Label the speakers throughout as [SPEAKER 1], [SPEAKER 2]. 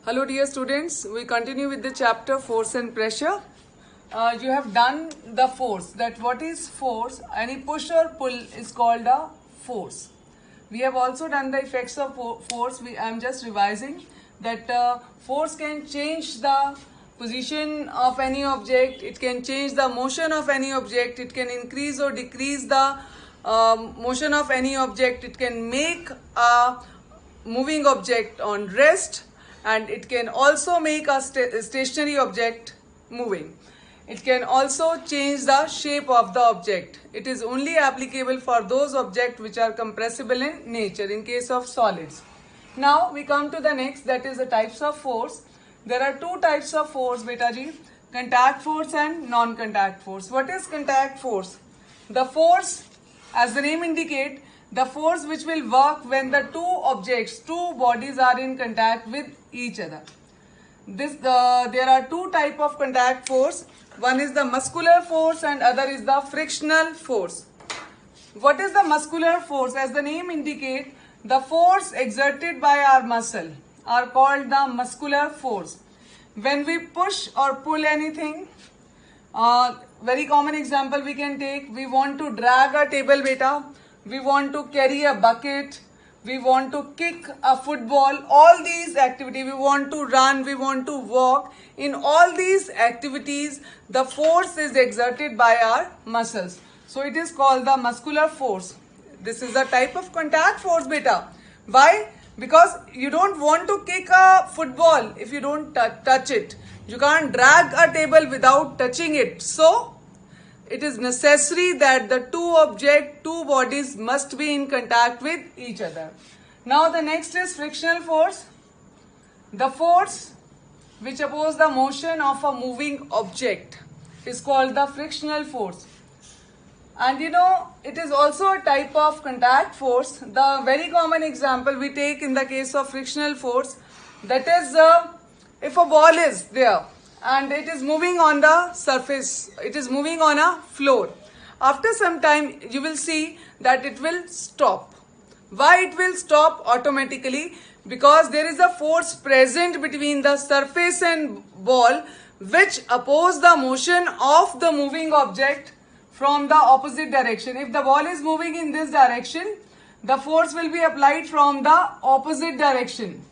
[SPEAKER 1] Hello dear students, we continue with the chapter force and pressure. You have done the force. That what is force? Any push or pull is called a force. We have also done the effects of force. I am just revising that force can change the position of any object. It can change the motion of any object. It can increase or decrease the motion of any object. It can make a moving object on rest, and it can also make a stationary object moving. It can also change the shape of the object. It is only applicable for those objects which are compressible in nature in case of solids. Now we come to the next, that is the types of force. There are two types of force, beta ji, contact force and non-contact force. What is contact force? The force, as the name indicates, the force which will work when the two bodies are in contact with each other. There are two types of contact force. One is the muscular force and other is the frictional force. What is the muscular force? As the name indicates, the force exerted by our muscle are called the muscular force. When we push or pull anything, very common example we can take, we want to drag a table beta, we want to carry a bucket, we want to kick a football, all these activities, we want to run, we want to walk. In all these activities, the force is exerted by our muscles. So it is called the muscular force. This is a type of contact force, beta. Why? Because you don't want to kick a football if you don't touch it. You can't drag a table without touching it. So it is necessary that the two bodies must be in contact with each other. Now the next is frictional force. The force which opposes the motion of a moving object is called the frictional force. And it is also a type of contact force. The very common example we take in the case of frictional force, that is if a ball is there and it is moving on the surface, it is moving on a floor. After some time, you will see that it will stop. Why it will stop automatically? Because there is a force present between the surface and ball which oppose the motion of the moving object from the opposite direction. If the ball is moving in this direction, the force will be applied from the opposite direction.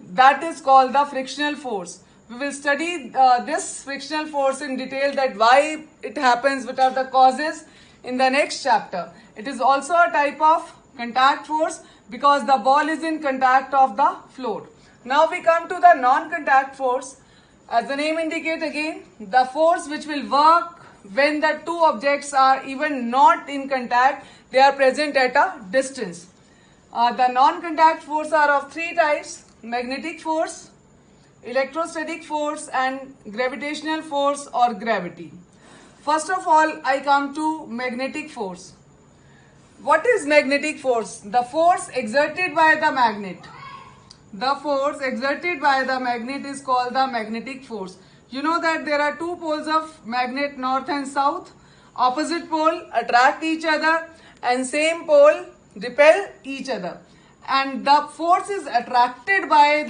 [SPEAKER 1] That is called the frictional force. We will study this frictional force in detail, that why it happens, what are the causes, in the next chapter. It is also a type of contact force because the ball is in contact of the floor. Now we come to the non-contact force. As the name indicates again, the force which will work when the two objects are even not in contact, they are present at a distance. The non-contact force are of three types: magnetic force, electrostatic force and gravitational force or gravity. First of all, I come to magnetic force. What is magnetic force? The force exerted by the magnet. The force exerted by the magnet is called the magnetic force. You know that there are two poles of magnet, north and south. Opposite pole attract each other and same pole repel each other. And the force is exerted by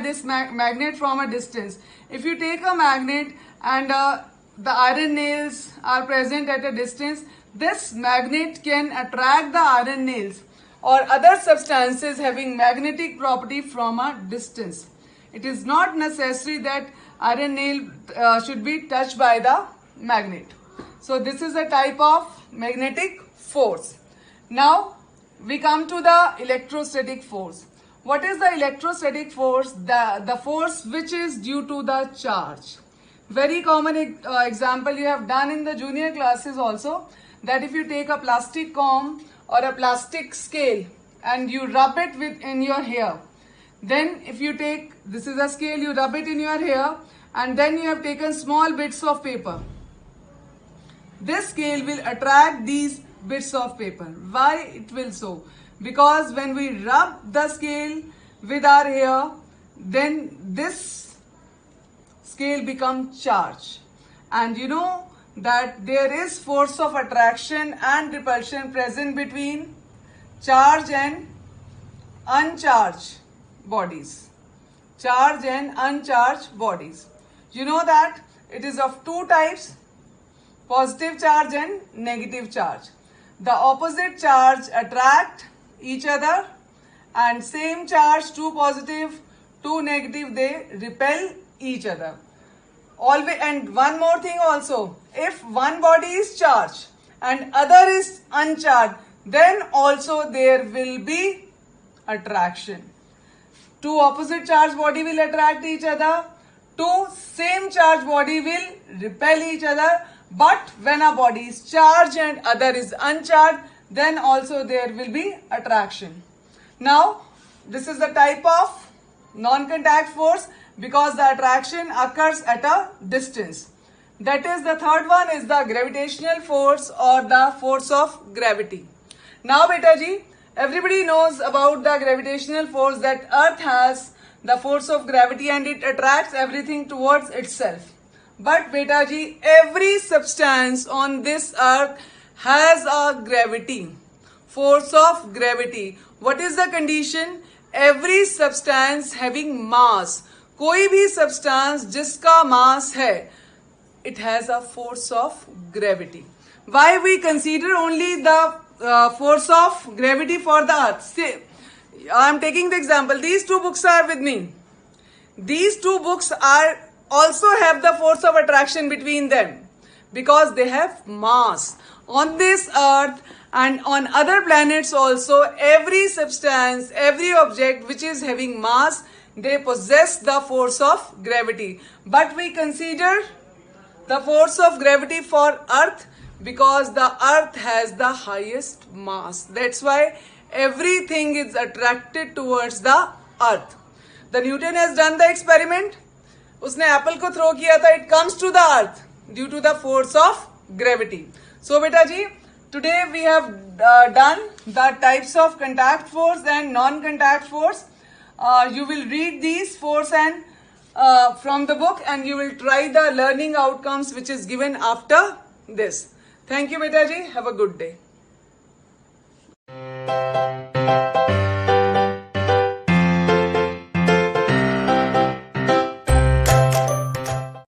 [SPEAKER 1] this magnet from a distance. If you take a magnet and the iron nails are present at a distance, this magnet can attract the iron nails or other substances having magnetic property from a distance. It is not necessary that iron nail should be touched by the magnet. So this is a type of magnetic force. Now we come to the electrostatic force. What is the electrostatic force? The force which is due to the charge. Very common example you have done in the junior classes also, that if you take a plastic comb or a plastic scale and you rub it in your hair, then if you take, this is a scale, you rub it in your hair and then you have taken small bits of paper. This scale will attract these bits of paper. Why it will so? Because when we rub the scale with our hair, then this scale becomes charged. And you know that there is force of attraction and repulsion present between charge and uncharged bodies. Charged and uncharged bodies. You know that it is of two types, positive charge and negative charge. The opposite charge attract each other, and same charge, two positive, two negative, they repel each other. Always, and one more thing also, if one body is charged and other is uncharged, then also there will be attraction. Two opposite charged body will attract each other, two same charged body will repel each other. But when a body is charged and other is uncharged, then also there will be attraction. Now, this is the type of non-contact force because the attraction occurs at a distance. That is, the third one is the gravitational force or the force of gravity. Now, beta ji, everybody knows about the gravitational force, that Earth has the force of gravity and it attracts everything towards itself. But beta ji, every substance on this earth has a gravity, force of gravity. What is the condition? Every substance having mass, कोई भी substance जिसका mass है, it has a force of gravity. Why we consider only the force of gravity for the earth? Say, I am taking the example. These two books are with me. These two books are also have the force of attraction between them because they have mass. On this earth and on other planets also, every substance, every object which is having mass, they possess the force of gravity. But we consider the force of gravity for earth because the earth has the highest mass. That's why everything is attracted towards the earth. The Newton has done the experiment. उसने Apple को throw किया था, it comes to the earth due to the force of gravity. So beta ji, today we have done the types of contact force and non-contact force. You will read these force and from the book and you will try the learning outcomes which is given after this. Thank you beta ji. Have a good day.